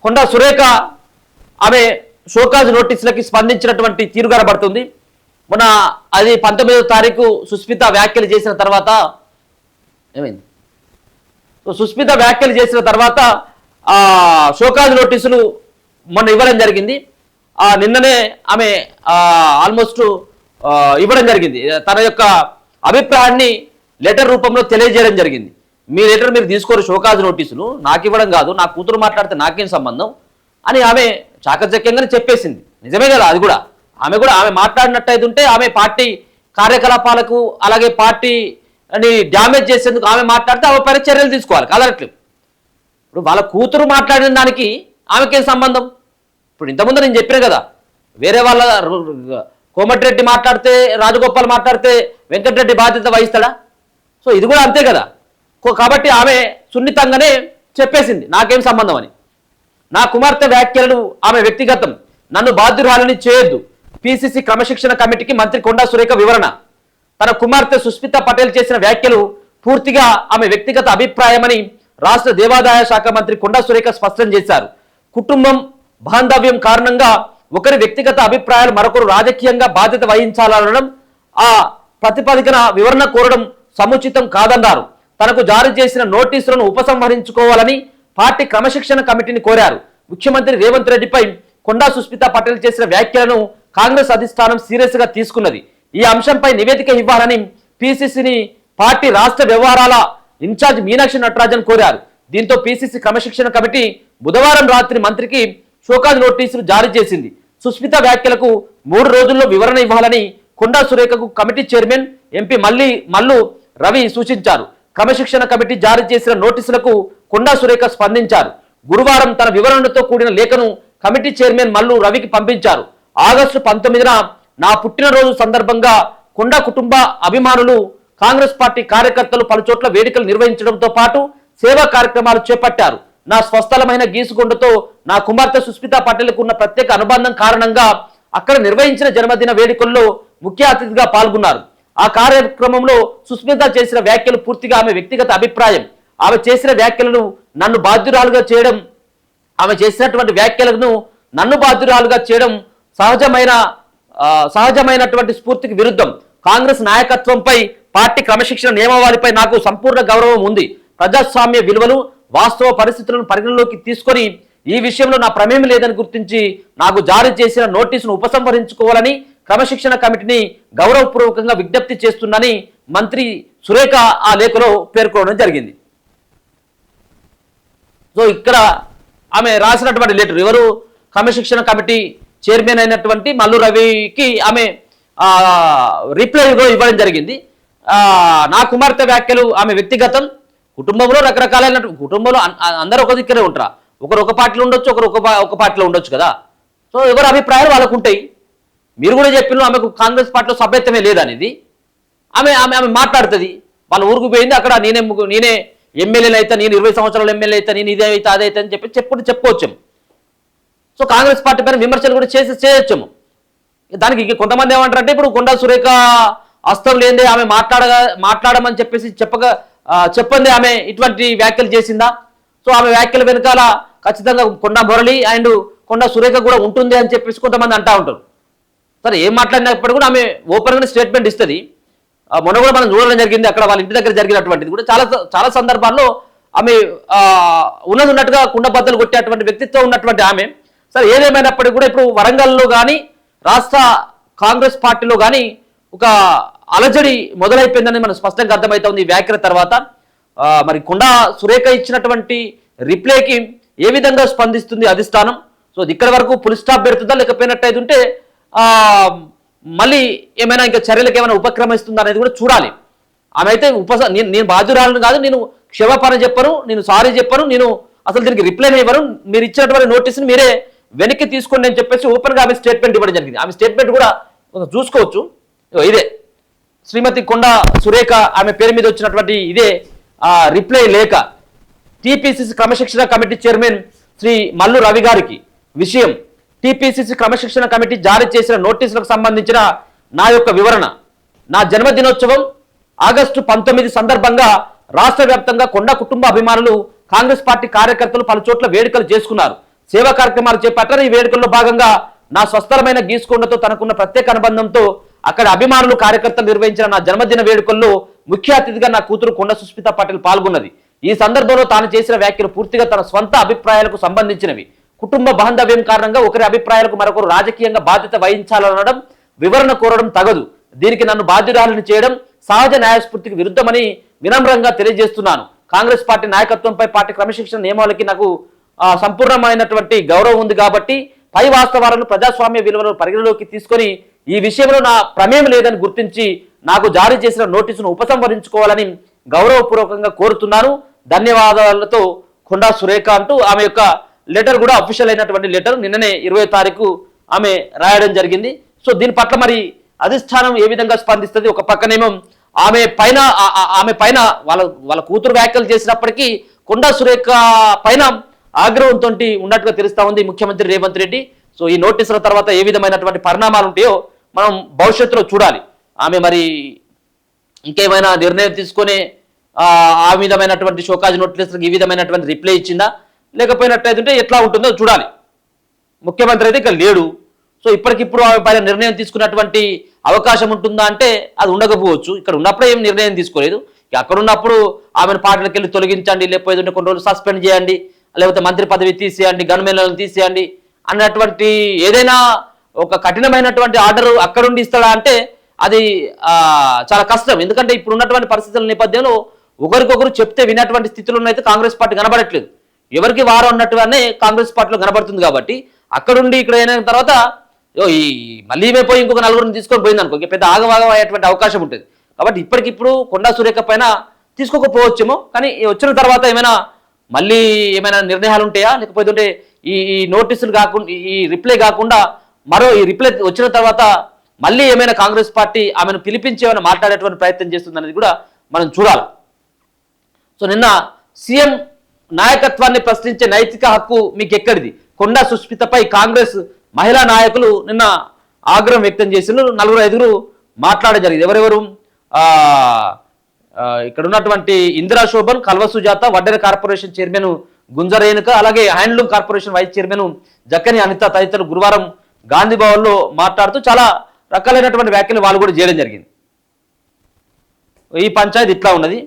కొండా సురేఖ ఆమె షోకాజ్ నోటీసులకి స్పందించినటువంటి తీరు కనబడుతుంది. మొన్న అది 19వ తారీఖు సుస్మిత వ్యాఖ్యలు చేసిన తర్వాత ఏమైంది? సుస్మిత వ్యాఖ్యలు చేసిన తర్వాత షోకాజ్ నోటీసులు మొన్న ఇవ్వడం జరిగింది. నిన్ననే ఆమె ఆల్మోస్ట్ ఇవ్వడం జరిగింది. తన యొక్క అభిప్రాయాన్ని లెటర్ రూపంలో తెలియజేయడం జరిగింది. మీ లెటర్ మీరు తీసుకోరు, షోకాజ్ నోటీసులు నాకు ఇవ్వడం కాదు, నా కూతురు మాట్లాడితే నాకేం సంబంధం అని ఆమె చాకచక్యంగానే చెప్పేసింది. నిజమే కదా, అది కూడా ఆమె మాట్లాడినట్టయితే ఉంటే ఆమె పార్టీ కార్యకలాపాలకు అలాగే పార్టీని డ్యామేజ్ చేసేందుకు ఆమె మాట్లాడితే ఆమె పైన చర్యలు తీసుకోవాలి. కదలట్లు ఇప్పుడు వాళ్ళ కూతురు మాట్లాడిన దానికి ఆమెకేం సంబంధం? ఇప్పుడు ఇంతకుముందు నేను చెప్పిన కదా, వేరే వాళ్ళ కోమటిరెడ్డి మాట్లాడితే రాజగోపాల్ మాట్లాడితే వెంకటరెడ్డి బాధ్యత వహిస్తాడా? సో ఇది కూడా అంతే కదా. కాబట్టి ఆమె సున్నితంగానే చెప్పేసింది నాకేం సంబంధం అని. నా కుమార్తె వ్యాఖ్యలను ఆమె వ్యక్తిగతం, నన్ను బాధ్యురాలని చేయొద్దు. పిసిసి క్రమశిక్షణ కమిటీకి మంత్రి కొండా సురేఖ వివరణ. తన కుమార్తె సుస్మిత పటేల్ చేసిన వ్యాఖ్యలు పూర్తిగా ఆమె వ్యక్తిగత అభిప్రాయమని రాష్ట్ర దేవాదాయ శాఖ మంత్రి కొండా సురేఖ స్పష్టం చేశారు. కుటుంబం బాంధవ్యం కారణంగా ఒకరి వ్యక్తిగత అభిప్రాయాలు మరొకరు రాజకీయంగా బాధ్యత వహించాలనడం, ఆ ప్రతిపాదికన వివరణ కోరడం సముచితం కాదన్నారు. తనకు జారీ చేసిన నోటీసులను ఉపసంహరించుకోవాలని పార్టీ క్రమశిక్షణ కమిటీని కోరారు. ముఖ్యమంత్రి రేవంత్ రెడ్డిపై కొండా సుస్మిత పటేల్ చేసిన వ్యాఖ్యలను కాంగ్రెస్ అధిష్టానం సీరియస్ గా తీసుకున్నది. ఈ అంశంపై నివేదిక ఇవ్వాలని పిసిసిని పార్టీ రాష్ట్ర వ్యవహారాల ఇన్ఛార్జ్ మీనాక్షి నటరాజన్ కోరారు. దీంతో పిసిసి క్రమశిక్షణ కమిటీ బుధవారం రాత్రి మంత్రికి షోకాజ్ నోటీసులు జారీ చేసింది. సుస్మిత వ్యాఖ్యలకు 3 రోజుల్లో వివరణ ఇవ్వాలని కొండా సురేఖకు committee chairman MP Mallu Ravi సూచించారు. క్రమశిక్షణ కమిటీ జారీ చేసిన నోటీసులకు కొండా సురేఖ స్పందించారు. గురువారం తన వివరణతో కూడిన లేఖను కమిటీ చైర్మన్ మల్లు రవికి పంపించారు. ఆగస్టు 19న నా పుట్టినరోజు సందర్భంగా కొండా కుటుంబ అభిమానులు కాంగ్రెస్ పార్టీ కార్యకర్తలు పలుచోట్ల వేడుకలు నిర్వహించడంతో పాటు సేవా కార్యక్రమాలు చేపట్టారు. నా స్వస్థలమైన గీసుకొండతో నా కుమార్తె సుస్మిత పటేల్కు ఉన్న ప్రత్యేక అనుబంధం కారణంగా అక్కడ నిర్వహించిన జన్మదిన వేడుకల్లో ముఖ్య అతిథిగా పాల్గొన్నారు. ఆ కార్యక్రమంలో సుస్మిత చేసిన వ్యాఖ్యలు పూర్తిగా ఆమె వ్యక్తిగత అభిప్రాయం. ఆమె చేసిన వ్యాఖ్యలను నన్ను బాధ్యురాలుగా చేయడం ఆమె చేసినటువంటి వ్యాఖ్యలను నన్ను బాధ్యురాలుగా చేయడం సహజమైనటువంటి స్ఫూర్తికి విరుద్ధం. కాంగ్రెస్ నాయకత్వంపై పార్టీ క్రమశిక్షణ నియమావళిపై నాకు సంపూర్ణ గౌరవం ఉంది. ప్రజాస్వామ్య విలువలు వాస్తవ పరిస్థితులను పరిగణలోకి తీసుకొని ఈ విషయంలో నా ప్రమేయం లేదని గుర్తించి నాకు జారీ చేసిన నోటీసును ఉపసంహరించుకోవాలని క్రమశిక్షణ కమిటీని గౌరవపూర్వకంగా విజ్ఞప్తి చేస్తుందని మంత్రి సురేఖ ఆ లేఖలో పేర్కొనడం జరిగింది. సో ఇక్కడ ఆమె రాసినటువంటి లెటర్ ఎవరు క్రమశిక్షణ కమిటీ చైర్మన్ అయినటువంటి మల్లు రవికి ఆమె రిప్లై ఇవ్వడం జరిగింది. నా కుమార్తె వ్యాఖ్యలు ఆమె వ్యక్తిగతం, కుటుంబంలో రకరకాలైన కుటుంబంలో అందరూ ఒక దిక్కనే ఉంటారా, ఒకరు ఒక పార్టీలో ఉండొచ్చు, ఒకరు ఒక పార్టీలో ఉండొచ్చు కదా. సో ఎవరి అభిప్రాయాలు వాళ్ళకు ఉంటాయి. మీరు కూడా చెప్పిన ఆమెకు కాంగ్రెస్ పార్టీలో సభ్యత్వమే లేదనేది ఆమె మాట్లాడుతుంది. వాళ్ళ ఊరికి పోయింది, అక్కడ నేనే ఎమ్మెల్యేలు అయితే, నేను 20 సంవత్సరాలు ఎమ్మెల్యే అయితే, నేను ఇదే అయితే అదే అయితే అని చెప్పుకోవచ్చు. సో కాంగ్రెస్ పార్టీ పైన విమర్శలు కూడా చేయొచ్చాము. దానికి కొంతమంది ఏమంటారంటే ఇప్పుడు కొండా సురేఖ అస్తం లేదే ఆమె మాట్లాడమని చెప్పేసి చెప్పండి ఆమె ఇటువంటి వ్యాఖ్యలు చేసిందా? సో ఆమె వ్యాఖ్యల వెనకాల ఖచ్చితంగా కొండా మురళి అండ్ కొండా సురేఖ కూడా ఉంటుంది అని చెప్పేసి కొంతమంది అంటా ఉంటారు. సరే ఏం మాట్లాడినప్పుడు కూడా ఆమె ఓపెన్గా స్టేట్మెంట్ ఇస్తుంది. మొన్న కూడా మనం చూడడం జరిగింది, అక్కడ వాళ్ళ ఇంటి దగ్గర జరిగినటువంటిది కూడా చాలా సందర్భాల్లో ఆమె ఉన్నట్టుగా కుండబద్దలు కొట్టేటువంటి వ్యక్తిత్వం ఉన్నటువంటి ఆమె. సరే ఏదేమైనప్పటికీ కూడా ఇప్పుడు వరంగల్లో కానీ రాష్ట్ర కాంగ్రెస్ పార్టీలో కానీ ఒక అలజడి మొదలైపోయిందని మనకు స్పష్టంగా అర్థమవుతుంది ఈ వ్యాఖ్యల తర్వాత. మరి కొండా సురేఖ ఇచ్చినటువంటి రిప్లైకి ఏ విధంగా స్పందిస్తుంది అధిష్టానం? సో ఇక్కడ వరకు ఫుల్ స్టాప్ పెడుతుందా, లేకపోయినట్టయితే ఉంటే మళ్ళీ ఏమైనా ఇంకా చర్యలకు ఏమైనా ఉపక్రమిస్తుందా అనేది కూడా చూడాలి. ఆమె అయితే నేను బాధ్యురాలను కాదు, నేను క్షమాపణ చెప్పను, నేను సారీ చెప్పను, నేను అసలు దీనికి రిప్లై ఇవ్వను, మీరు ఇచ్చినటువంటి నోటీస్ని మీరే వెనక్కి తీసుకోండి అని చెప్పేసి ఓపెన్గా ఆమె స్టేట్మెంట్ ఇవ్వడం జరిగింది. ఆమె స్టేట్మెంట్ కూడా చూసుకోవచ్చు. ఇదే శ్రీమతి కొండా సురేఖ ఆమె పేరు మీద వచ్చినటువంటి ఇదే రిప్లై లేఖ. టీపీసీసీ క్రమశిక్షణ కమిటీ చైర్మన్ శ్రీ మల్లు రవి గారికి విషయం. టీపీసీసీ క్రమశిక్షణ కమిటీ జారీ చేసిన నోటీసులకు సంబంధించిన నా యొక్క వివరణ. నా జన్మదినోత్సవం ఆగస్టు 19 సందర్భంగా రాష్ట్ర వ్యాప్తంగా కొండా కుటుంబ అభిమానులు కాంగ్రెస్ పార్టీ కార్యకర్తలు పలుచోట్ల వేడుకలు చేసుకున్నారు. సేవా కార్యక్రమాలు చేపట్టారు. ఈ వేడుకల్లో భాగంగా నా స్వస్థలమైన గీసుకొండతో తనకున్న ప్రత్యేక అనుబంధంతో అక్కడ అభిమానులు కార్యకర్తలు నిర్వహించిన నా జన్మదిన వేడుకల్లో ముఖ్య అతిథిగా నా కూతురు కొండ సుస్మిత పాటిల్ పాల్గొన్నది. ఈ సందర్భంలో తాను చేసిన వ్యాఖ్యలు పూర్తిగా తన స్వంత అభిప్రాయాలకు సంబంధించినవి. కుటుంబ బాంధవ్యం కారణంగా ఒకరి అభిప్రాయాలకు మరొకరు రాజకీయంగా బాధ్యత వహించాలనడం, వివరణ కోరడం తగదు. దీనికి నన్ను బాధ్యురాలను చేయడం సహజ న్యాయస్ఫూర్తికి విరుద్ధమని వినమ్రంగా తెలియజేస్తున్నాను. కాంగ్రెస్ పార్టీ నాయకత్వంపై పార్టీ క్రమశిక్షణ నియమాలకి నాకు సంపూర్ణమైనటువంటి గౌరవం ఉంది కాబట్టి పై వాస్తవాలను ప్రజాస్వామ్య విలువలను పరిగణలోకి తీసుకొని ఈ విషయంలో నా ప్రమేయం లేదని గుర్తించి నాకు జారీ చేసిన నోటీసును ఉపసంహరించుకోవాలని గౌరవపూర్వకంగా కోరుతున్నాను. ధన్యవాదాలతో కొండా సురేఖ అంటూ ఆమె యొక్క లెటర్ కూడా అఫీషియల్ అయినటువంటి లెటర్ నిన్ననే 20వ తారీఖు ఆమె రాయడం జరిగింది. సో దీని పట్ల మరి అధిష్టానం ఏ విధంగా స్పందిస్తుంది? ఒక పక్కనేమో ఆమె పైన వాళ్ళ కూతురు వ్యాఖ్యలు చేసినప్పటికీ కొండా సురేఖ పైన ఆగ్రహంతో ఉన్నట్టుగా తెలుస్తా ఉంది ముఖ్యమంత్రి రేవంత్ రెడ్డి. సో ఈ నోటీసుల తర్వాత ఏ విధమైనటువంటి పరిణామాలు ఉంటాయో మనం భవిష్యత్తులో చూడాలి. ఆమె మరి ఇంకేమైనా నిర్ణయం తీసుకొని ఆ విధమైనటువంటి షోకాజ్ నోటీసులకు ఈ విధమైనటువంటి రిప్లై ఇచ్చిందా, లేకపోయినట్లయితే ఎట్లా ఉంటుందో చూడాలి. ముఖ్యమంత్రి అయితే ఇక్కడ లేడు. సో ఇప్పటికిప్పుడు ఆమె పైన నిర్ణయం తీసుకున్నటువంటి అవకాశం ఉంటుందా అంటే అది ఉండకపోవచ్చు. ఇక్కడ ఉన్నప్పుడే ఏం నిర్ణయం తీసుకోలేదు. అక్కడ ఉన్నప్పుడు ఆమెను పార్టీలకు వెళ్ళి తొలగించండి, లేకపోతే కొన్ని రోజులు సస్పెండ్ చేయండి, లేకపోతే మంత్రి పదవి తీసేయండి, గన్మెన్లను తీసేయండి అన్నటువంటి ఏదైనా ఒక కఠినమైనటువంటి ఆర్డర్ అక్కడుండి ఇస్తాడా అంటే అది చాలా కష్టం. ఎందుకంటే ఇప్పుడు ఉన్నటువంటి పరిస్థితుల నేపథ్యంలో ఒకరికొకరు చెప్తే వినేటువంటి స్థితిలో అయితే కాంగ్రెస్ పార్టీ కనబడట్లేదు. ఎవరికి వారం అన్నట్టుగానే కాంగ్రెస్ పార్టీలో కనబడుతుంది. కాబట్టి అక్కడుండి ఇక్కడ అయిన తర్వాత ఈ మళ్ళీ పోయి ఇంకొక నలుగురిని తీసుకొని పోయింది అనుకో, పెద్ద ఆగవాగం అయ్యేటువంటి అవకాశం ఉంటుంది. కాబట్టి ఇప్పటికిప్పుడు కొండా సురేఖ పైన తీసుకోకపోవచ్చేమో, కానీ వచ్చిన తర్వాత మళ్ళీ ఏమైనా నిర్ణయాలు ఉంటాయా, లేకపోతే ఈ నోటీసులు కాకుండా ఈ రిప్లై కాకుండా ఈ రిప్లై వచ్చిన తర్వాత మళ్ళీ ఏమైనా కాంగ్రెస్ పార్టీ ఆమెను పిలిపించి ఏమైనా మాట్లాడేటువంటి ప్రయత్నం చేస్తుందనేది కూడా మనం చూడాలి. సో నిన్న సీఎం నాయకత్వాన్ని ప్రశ్నించే నైతిక హక్కు మీకు ఎక్కడిది? కొండా సుస్మితపై కాంగ్రెస్ మహిళా నాయకులు నిన్న ఆగ్రహం వ్యక్తం చేసిన 4-5 మాట్లాడడం జరిగింది. ఎవరెవరు? ఇక్కడ ఉన్నటువంటి ఇందిరా శోభన్, కల్వ సుజాత, వడ్డెర కార్పొరేషన్ చైర్మన్ గుంజరేణుక, అలాగే handloom corporation vice chairman Jakkani Anitha తదితరులు గురువారం గాంధీ భవన్లో మాట్లాడుతూ చాలా రకాలైనటువంటి వ్యాఖ్యలు వాళ్ళు కూడా చేయడం జరిగింది. ఈ పంచాయతీ ఇట్లా ఉన్నది.